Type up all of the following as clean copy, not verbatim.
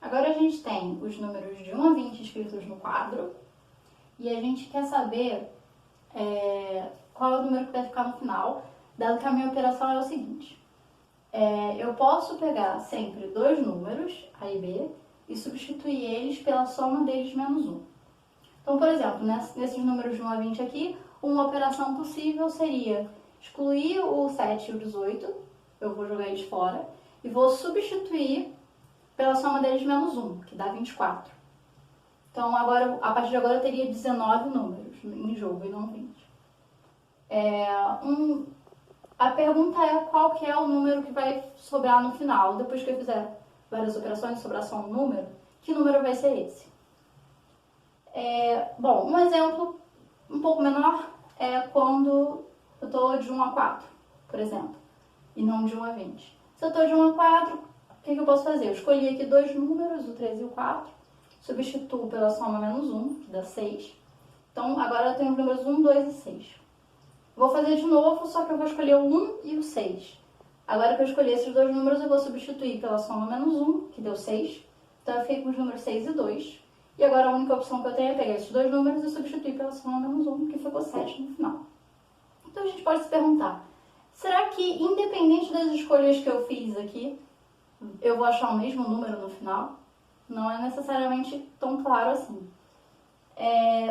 Agora a gente tem os números de 1 a 20 escritos no quadro e a gente quer saber qual é o número que vai ficar no final, dado que a minha operação é o seguinte. Eu posso pegar sempre dois números, A e B, e substituir eles pela soma deles menos 1. Então, por exemplo, nesses números de 1 a 20 aqui, uma operação possível seria excluir o 7 e o 18, eu vou jogar eles fora, e vou substituir pela soma deles menos 1, que dá 24. Então, agora, a partir de agora, eu teria 19 números em jogo e não 20. A pergunta é qual que é o número que vai sobrar no final. Depois que eu fizer várias operações e sobrar só um número, que número vai ser esse? Bom, um exemplo um pouco menor é quando eu estou de 1 a 4, por exemplo, e não de 1 a 20. Se eu estou de 1 a 4, o que eu posso fazer? Eu escolhi aqui dois números, o 3 e o 4, substituo pela soma menos 1, que dá 6. Então, agora eu tenho os números 1, 2 e 6. Vou fazer de novo, só que eu vou escolher o 1 e o 6. Agora que eu escolhi esses dois números, eu vou substituir pela soma menos 1, que deu 6. Então, eu fiquei com os números 6 e 2. E agora a única opção que eu tenho é pegar esses dois números e substituir pela soma menos 1, que ficou 7 no final. Então, a gente pode se perguntar, será que, independente das escolhas que eu fiz aqui, eu vou achar o mesmo número no final? Não é necessariamente tão claro assim.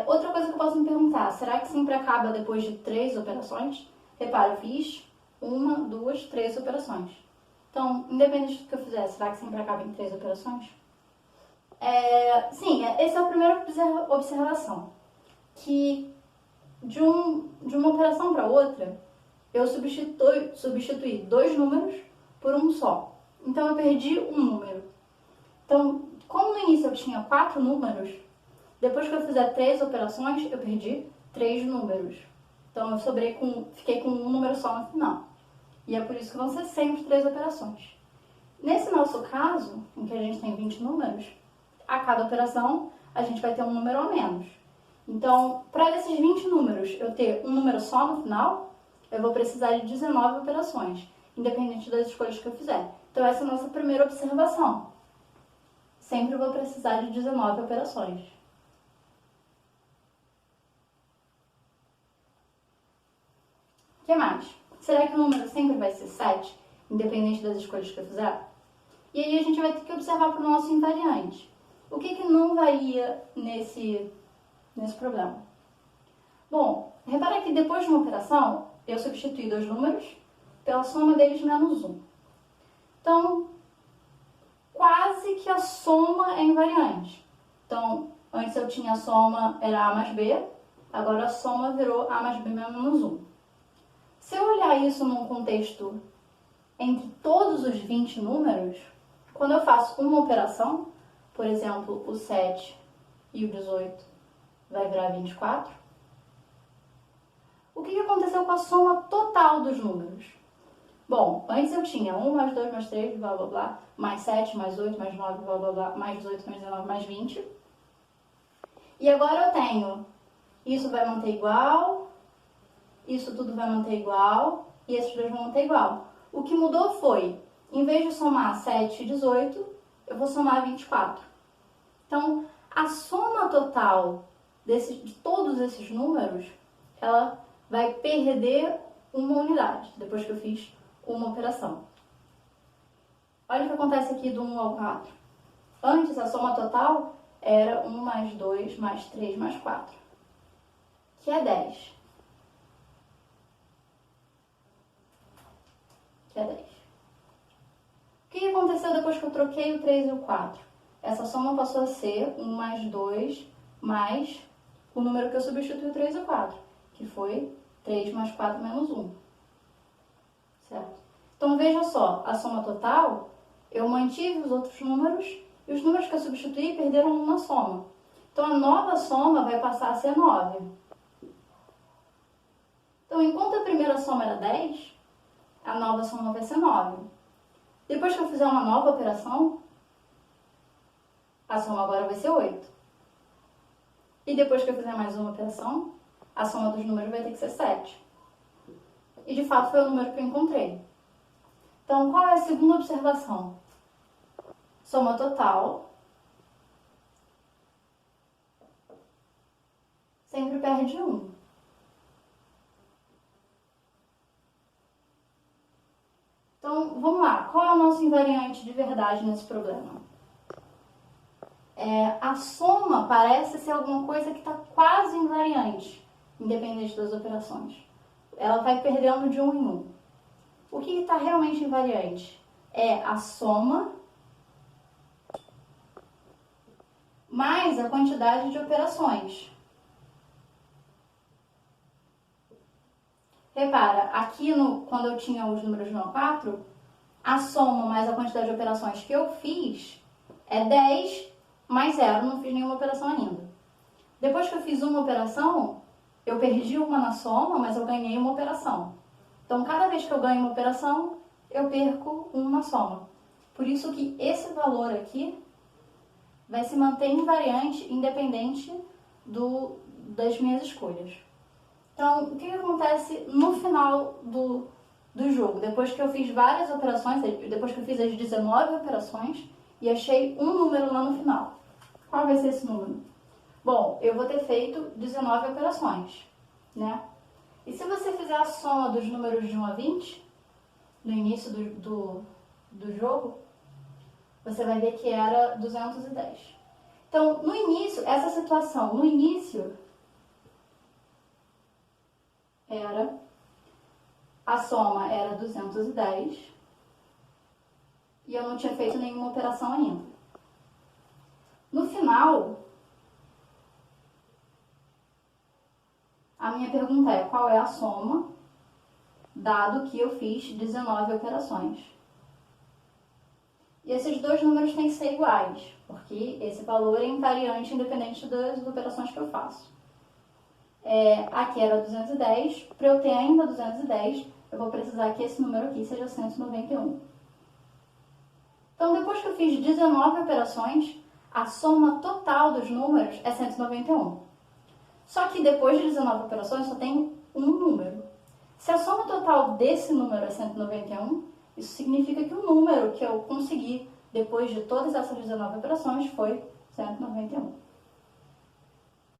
Outra coisa que eu posso me perguntar, será que sempre acaba depois de 3 operações? Repara, eu fiz 1, 2, 3 operações. Então, independente do que eu fizer, será que sempre acaba em 3 operações? Sim, essa é a primeira observação. Que de uma operação para outra, eu substituí dois números por um só. Então, eu perdi um número. Então, como no início eu tinha 4 números, depois que eu fizer 3 operações, eu perdi 3 números. Então, eu fiquei com um número só no final. E é por isso que vão ser sempre 3 operações. Nesse nosso caso, em que a gente tem 20 números, a cada operação a gente vai ter um número a menos. Então, para esses 20 números eu ter um número só no final, eu vou precisar de 19 operações, independente das escolhas que eu fizer. Então, essa é a nossa primeira observação. Sempre vou precisar de 19 operações. O que mais? Será que o número sempre vai ser 7, independente das escolhas que eu fizer? E aí a gente vai ter que observar para o nosso invariante. O que não varia nesse problema? Bom, repara que depois de uma operação, eu substituí dois números pela soma deles menos 1. Então, quase que a soma é invariante. Então, antes eu tinha a soma, era A mais B, agora a soma virou A mais B menos 1. Se eu olhar isso num contexto entre todos os 20 números, quando eu faço uma operação, por exemplo, o 7 e o 18 vai virar 24, o que aconteceu com a soma total dos números? Bom, antes eu tinha 1 mais 2 mais 3, blá blá blá, mais 7, mais 8, mais 9, blá blá blá, mais 18, mais 19, mais 20. E agora eu tenho, isso vai manter igual, isso tudo vai manter igual, e esses dois vão manter igual. O que mudou foi, em vez de somar 7 e 18, eu vou somar 24. Então, a soma total de todos esses números, ela vai perder uma unidade, depois que eu fiz uma operação. Olha o que acontece aqui do 1 ao 4. Antes, a soma total era 1 mais 2 mais 3 mais 4, que é 10. Que é 10. O que aconteceu depois que eu troquei o 3 e o 4? Essa soma passou a ser 1 mais 2 mais o número que eu substituí o 3 e o 4, que foi 3 mais 4 menos 1. Certo? Então, veja só, a soma total, eu mantive os outros números e os números que eu substituí perderam 1 na soma. Então, a nova soma vai passar a ser 9. Então, enquanto a primeira soma era 10, a nova soma vai ser 9. Depois que eu fizer uma nova operação, a soma agora vai ser 8. E depois que eu fizer mais uma operação, a soma dos números vai ter que ser 7. E de fato foi o número que eu encontrei. Então, qual é a segunda observação? Soma total sempre perde 1. Então, vamos lá. Qual é o nosso invariante de verdade nesse problema? A soma parece ser alguma coisa que está quase invariante, independente das operações. Ela vai perdendo de 1 em 1. O que está realmente invariante? É a soma mais a quantidade de operações. Repara, aqui quando eu tinha os números de 1 a 4, a soma mais a quantidade de operações que eu fiz é 10 mais 0, não fiz nenhuma operação ainda. Depois que eu fiz uma operação, eu perdi uma na soma, mas eu ganhei uma operação. Então, cada vez que eu ganho uma operação, eu perco uma na soma. Por isso que esse valor aqui vai se manter invariante, independente das minhas escolhas. Então, o que acontece no final do jogo? Depois que eu fiz várias operações, depois que eu fiz as 19 operações e achei um número lá no final. Qual vai ser esse número? Bom, eu vou ter feito 19 operações, né? E se você fizer a soma dos números de 1 a 20, no início do jogo, você vai ver que era 210. Então, no início, essa situação, no início, a soma era 210 e eu não tinha feito nenhuma operação ainda. No final, a minha pergunta é: qual é a soma, dado que eu fiz 19 operações? E esses dois números têm que ser iguais, porque esse valor é invariante independente das operações que eu faço. Aqui era 210, para eu ter ainda 210, eu vou precisar que esse número aqui seja 191. Então, depois que eu fiz 19 operações, a soma total dos números é 191. Só que depois de 19 operações, só tem um número. Se a soma total desse número é 191, isso significa que o número que eu consegui depois de todas essas 19 operações foi 191.